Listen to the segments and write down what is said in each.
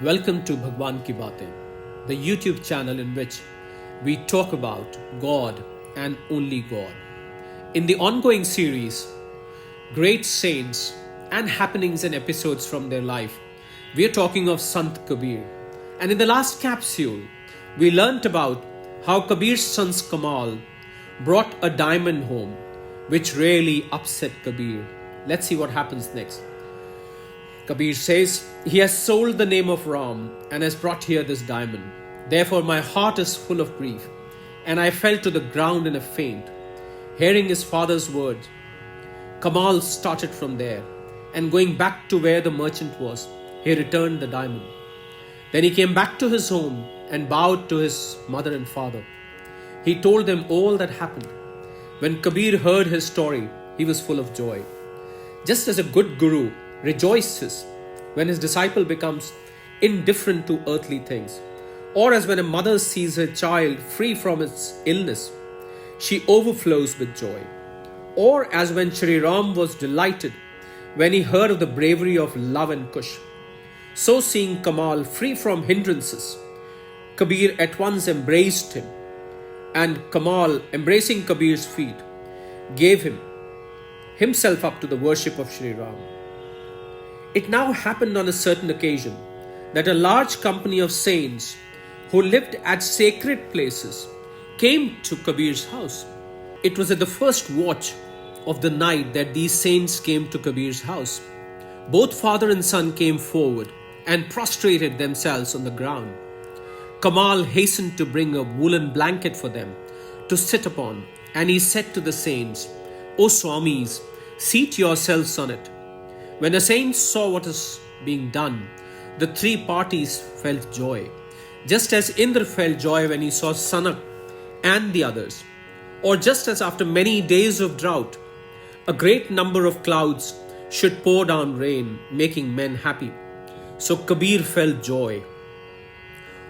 Welcome to Bhagwan Ki Baatein, the YouTube channel in which we talk about God and only God. In the ongoing series, Great Saints and Happenings and Episodes from Their Life, we are talking of Sant Kabir. And in the last capsule, we learnt about how Kabir's son Kamal brought a diamond home, which really upset Kabir. Let's see what happens next. Kabir says, he has sold the name of Ram and has brought here this diamond. Therefore my heart is full of grief, and I fell to the ground in a faint. Hearing his father's words, Kamal started from there, and going back to where the merchant was, he returned the diamond. Then he came back to his home and bowed to his mother and father. He told them all that happened. When Kabir heard his story, he was full of joy. Just as a good guru rejoices when his disciple becomes indifferent to earthly things, or as when a mother sees her child free from its illness, she overflows with joy. Or as when Shri Ram was delighted when he heard of the bravery of Love and Kush. So seeing Kamal free from hindrances, Kabir at once embraced him, and Kamal, embracing Kabir's feet, gave himself up to the worship of Shri Ram. It now happened on a certain occasion that a large company of saints who lived at sacred places came to Kabir's house. It was at the first watch of the night that these saints came to Kabir's house. Both father and son came forward and prostrated themselves on the ground. Kamal hastened to bring a woolen blanket for them to sit upon, and he said to the saints, O Swamis, seat yourselves on it. When the saints saw what was being done, the three parties felt joy, just as Indra felt joy when he saw Sanak and the others, or just as after many days of drought, a great number of clouds should pour down rain, making men happy. So Kabir felt joy.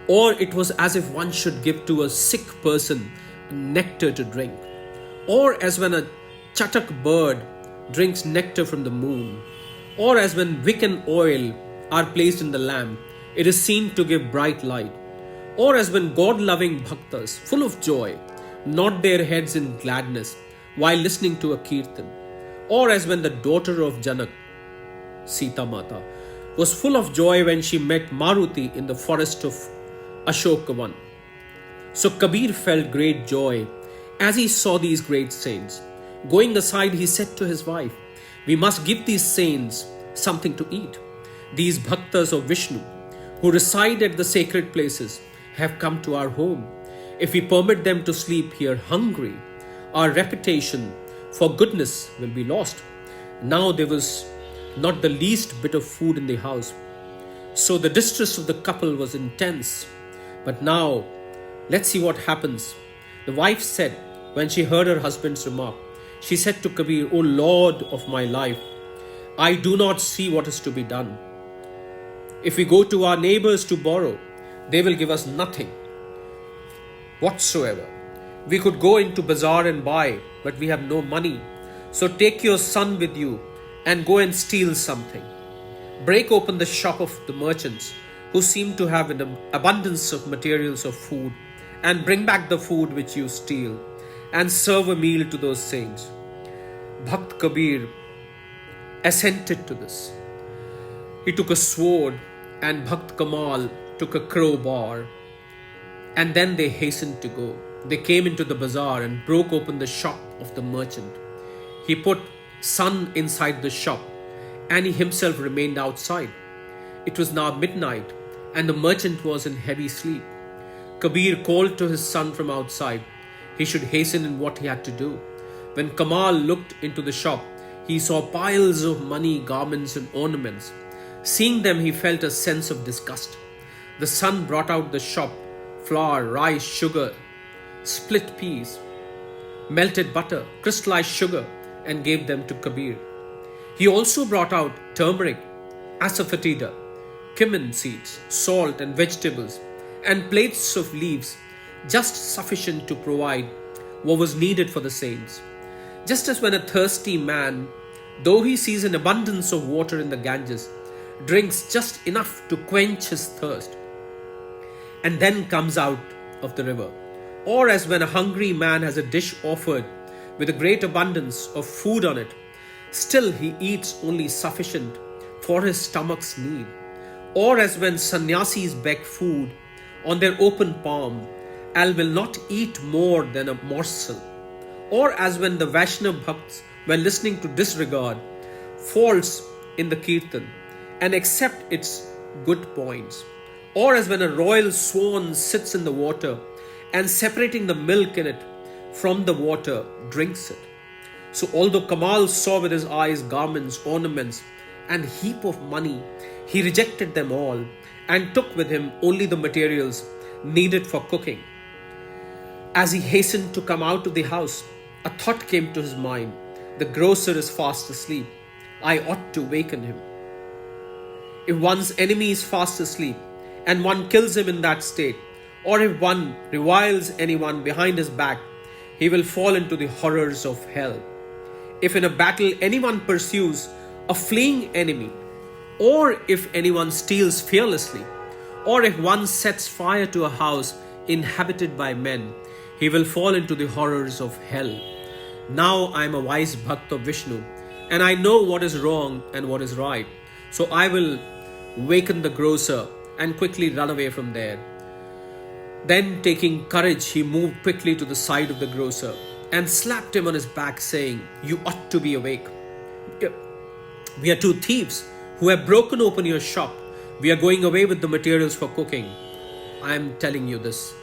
Or it was as if one should give to a sick person nectar to drink, or as when a chatak bird drinks nectar from the moon, or as when wick and oil are placed in the lamp, it is seen to give bright light, or as when God-loving bhaktas, full of joy, nod their heads in gladness while listening to a kirtan, or as when the daughter of Janak, Sita Mata, was full of joy when she met Maruti in the forest of Ashokavan. So Kabir felt great joy as he saw these great saints. Going aside, he said to his wife, we must give these saints something to eat. These bhaktas of Vishnu who reside at the sacred places have come to our home. If we permit them to sleep here hungry, our reputation for goodness will be lost. Now there was not the least bit of food in the house, so the distress of the couple was intense. But now, let's see what happens. The wife said, when she heard her husband's remark, she said to Kabir, O Lord of my life, I do not see what is to be done. If we go to our neighbors to borrow, they will give us nothing whatsoever. We could go into bazaar and buy, but we have no money. So take your son with you and go and steal something. Break open the shop of the merchants who seem to have an abundance of materials of food, and bring back the food which you steal, and serve a meal to those saints. Bhakt Kabir assented to this. He took a sword, and Bhakt Kamal took a crowbar, and then they hastened to go. They came into the bazaar and broke open the shop of the merchant. He put son inside the shop, and he himself remained outside. It was now midnight, and the merchant was in heavy sleep. Kabir called to his son from outside. He should hasten in what he had to do. When Kamal looked into the shop, he saw piles of money, garments and ornaments. Seeing them, he felt a sense of disgust. The son brought out the shop, flour, rice, sugar, split peas, melted butter, crystallized sugar, and gave them to Kabir. He also brought out turmeric, asafoetida, cumin seeds, salt and vegetables, and plates of leaves, just sufficient to provide what was needed for the saints. Just as when a thirsty man, though he sees an abundance of water in the Ganges, drinks just enough to quench his thirst, and then comes out of the river. Or as when a hungry man has a dish offered with a great abundance of food on it, still he eats only sufficient for his stomach's need. Or as when sannyasis beg food on their open palm, and will not eat more than a morsel. Or as when the Vaishnava Bhakts, when listening to disregard, falls in the kirtan and accept its good points. Or as when a royal swan sits in the water and separating the milk in it from the water, drinks it. So although Kamal saw with his eyes garments, ornaments, and heap of money, he rejected them all and took with him only the materials needed for cooking. As he hastened to come out of the house, a thought came to his mind. The grocer is fast asleep. I ought to waken him. If one's enemy is fast asleep and one kills him in that state, or if one reviles anyone behind his back, he will fall into the horrors of hell. If in a battle anyone pursues a fleeing enemy, or if anyone steals fearlessly, or if one sets fire to a house inhabited by men, he will fall into the horrors of hell. Now I am a wise bhakt of Vishnu, and I know what is wrong and what is right. So I will waken the grocer and quickly run away from there. Then taking courage, he moved quickly to the side of the grocer and slapped him on his back, saying, "You ought to be awake. We are two thieves who have broken open your shop. We are going away with the materials for cooking. I am telling you this."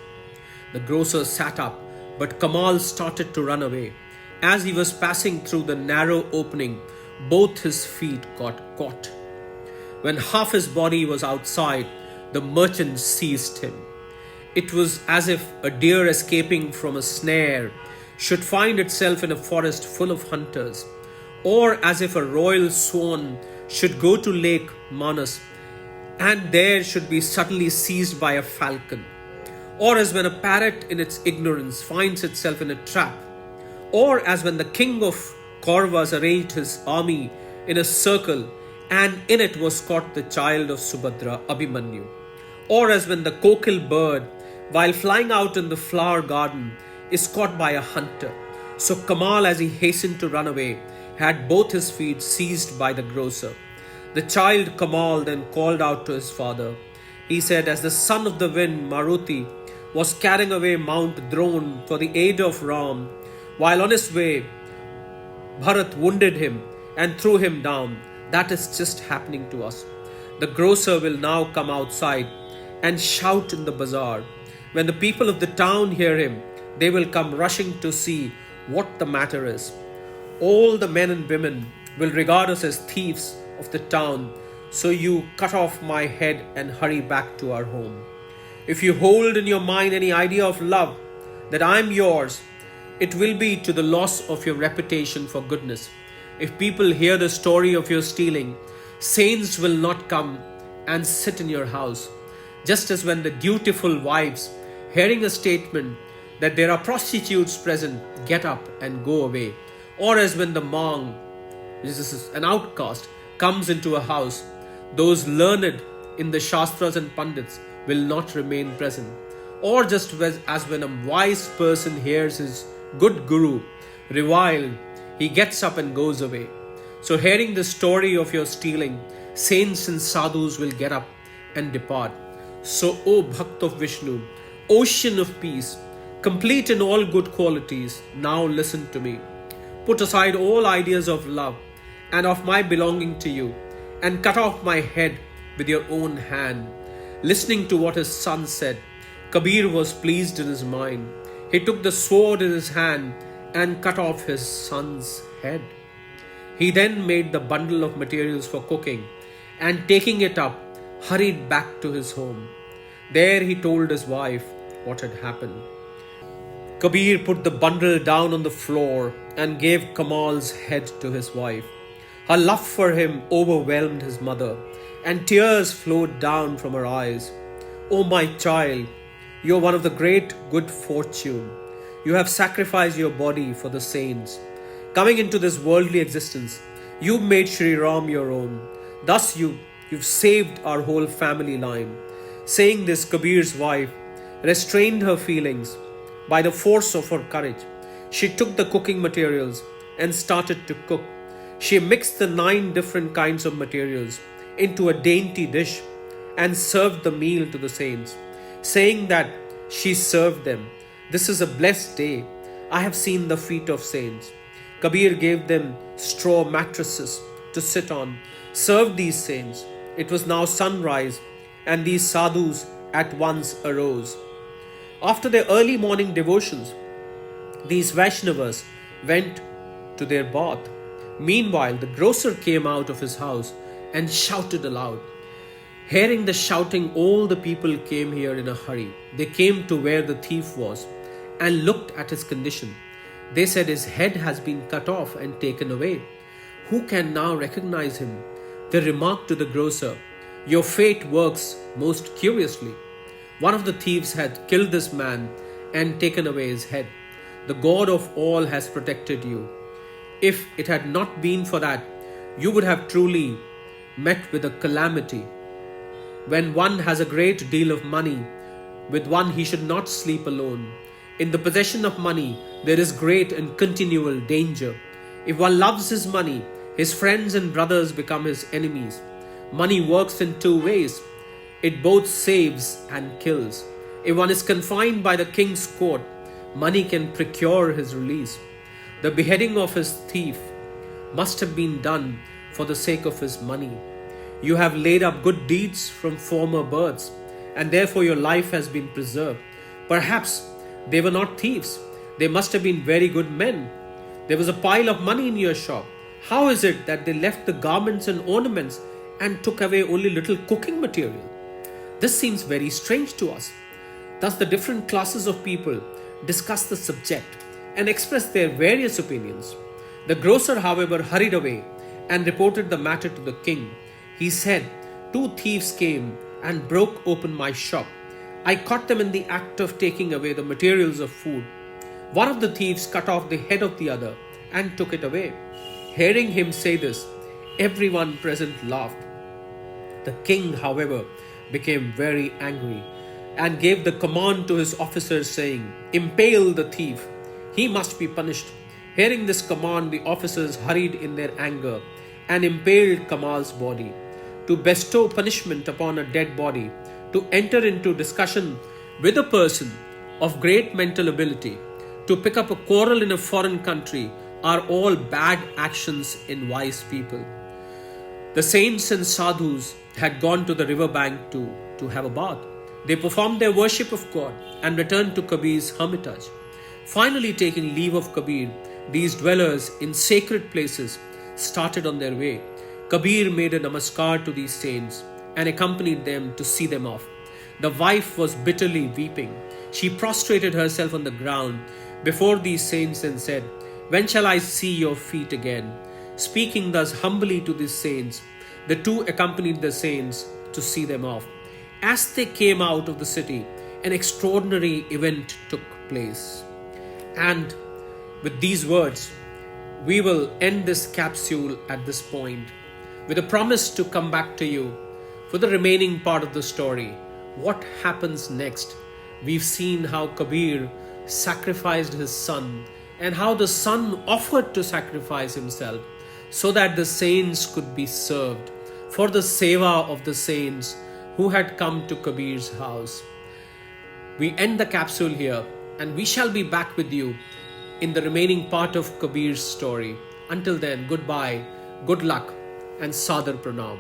The grocer sat up, but Kamal started to run away. As he was passing through the narrow opening, both his feet got caught. When half his body was outside, the merchant seized him. It was as if a deer escaping from a snare should find itself in a forest full of hunters, or as if a royal swan should go to Lake Manas and there should be suddenly seized by a falcon, or as when a parrot in its ignorance finds itself in a trap, or as when the king of Kauravas arranged his army in a circle and in it was caught the child of Subhadra, Abhimanyu, or as when the kokil bird, while flying out in the flower garden, is caught by a hunter. So Kamal, as he hastened to run away, had both his feet seized by the grocer. The child Kamal then called out to his father. He said, as the son of the wind, Maruti, was carrying away Mount Drone for the aid of Ram, while on his way, Bharat wounded him and threw him down. That is just happening to us. The grocer will now come outside and shout in the bazaar. When the people of the town hear him, they will come rushing to see what the matter is. All the men and women will regard us as thieves of the town, so you cut off my head and hurry back to our home. If you hold in your mind any idea of love, that I am yours, it will be to the loss of your reputation for goodness. If people hear the story of your stealing, saints will not come and sit in your house. Just as when the dutiful wives, hearing a statement that there are prostitutes present, get up and go away. Or as when the monk, this is an outcast, comes into a house, those learned in the Shastras and Pandits will not remain present. Or just as when a wise person hears his good guru reviled, he gets up and goes away. So hearing the story of your stealing, saints and sadhus will get up and depart. So, O Bhakt of Vishnu, ocean of peace, complete in all good qualities, now listen to me. Put aside all ideas of love and of my belonging to you, and cut off my head with your own hand. Listening to what his son said, Kabir was pleased in his mind. He took the sword in his hand and cut off his son's head. He then made the bundle of materials for cooking and taking it up, hurried back to his home. There he told his wife what had happened. Kabir put the bundle down on the floor and gave Kamal's head to his wife. Her love for him overwhelmed his mother, and tears flowed down from her eyes. "O my child, you are one of the great good fortune. You have sacrificed your body for the saints. Coming into this worldly existence, you made Sri Ram your own. Thus you You've saved our whole family line." Saying this, Kabir's wife restrained her feelings by the force of her courage. She took the cooking materials and started to cook. She mixed the 9 different kinds of materials into a dainty dish and served the meal to the saints, saying that she served them. "This is a blessed day. I have seen the feet of saints." Kabir gave them straw mattresses to sit on, served these saints. It was now sunrise, and these sadhus at once arose. After their early morning devotions, these Vaishnavas went to their bath. Meanwhile, the grocer came out of his house and shouted aloud. Hearing the shouting, all the people came here in a hurry. They came to where the thief was and looked at his condition. They said, "His head has been cut off and taken away. Who can now recognize him?" They remarked to the grocer, "Your fate works most curiously. One of the thieves had killed this man and taken away his head. The God of all has protected you. If it had not been for that, you would have truly met with a calamity. When one has a great deal of money, with one he should not sleep alone. In the possession of money, there is great and continual danger. If one loves his money, his friends and brothers become his enemies. Money works in 2 ways. It both saves and kills. If one is confined by the king's court, money can procure his release. The beheading of his thief must have been done for the sake of his money. You have laid up good deeds from former births, and therefore your life has been preserved. Perhaps they were not thieves. They must have been very good men. There was a pile of money in your shop. How is it that they left the garments and ornaments and took away only little cooking material? This seems very strange to us." Thus the different classes of people discussed the subject and expressed their various opinions. The grocer, however, hurried away and reported the matter to the king. He said, "2 thieves came and broke open my shop. I caught them in the act of taking away the materials of food. One of the thieves cut off the head of the other and took it away." Hearing him say this, everyone present laughed. The king, however, became very angry and gave the command to his officers, saying, "Impale the thief. He must be punished." Hearing this command, the officers hurried in their anger and impaled Kamal's body. To bestow punishment upon a dead body, to enter into discussion with a person of great mental ability, to pick up a quarrel in a foreign country are all bad actions in wise people. The saints and sadhus had gone to the river bank to have a bath. They performed their worship of God and returned to Kabir's hermitage. Finally, taking leave of Kabir, these dwellers in sacred places started on their way. Kabir made a namaskar to these saints and accompanied them to see them off. The wife was bitterly weeping. She prostrated herself on the ground before these saints and said, "When shall I see your feet again?" Speaking thus humbly to these saints, the 2 accompanied the saints to see them off. As they came out of the city, an extraordinary event took place. And with these words, we will end this capsule at this point with a promise to come back to you for the remaining part of the story. What happens next? We've seen how Kabir sacrificed his son and how the son offered to sacrifice himself so that the saints could be served for the seva of the saints who had come to Kabir's house. We end the capsule here, and we shall be back with you in the remaining part of Kabir's story. Until then, goodbye, good luck, and Sadar Pranam.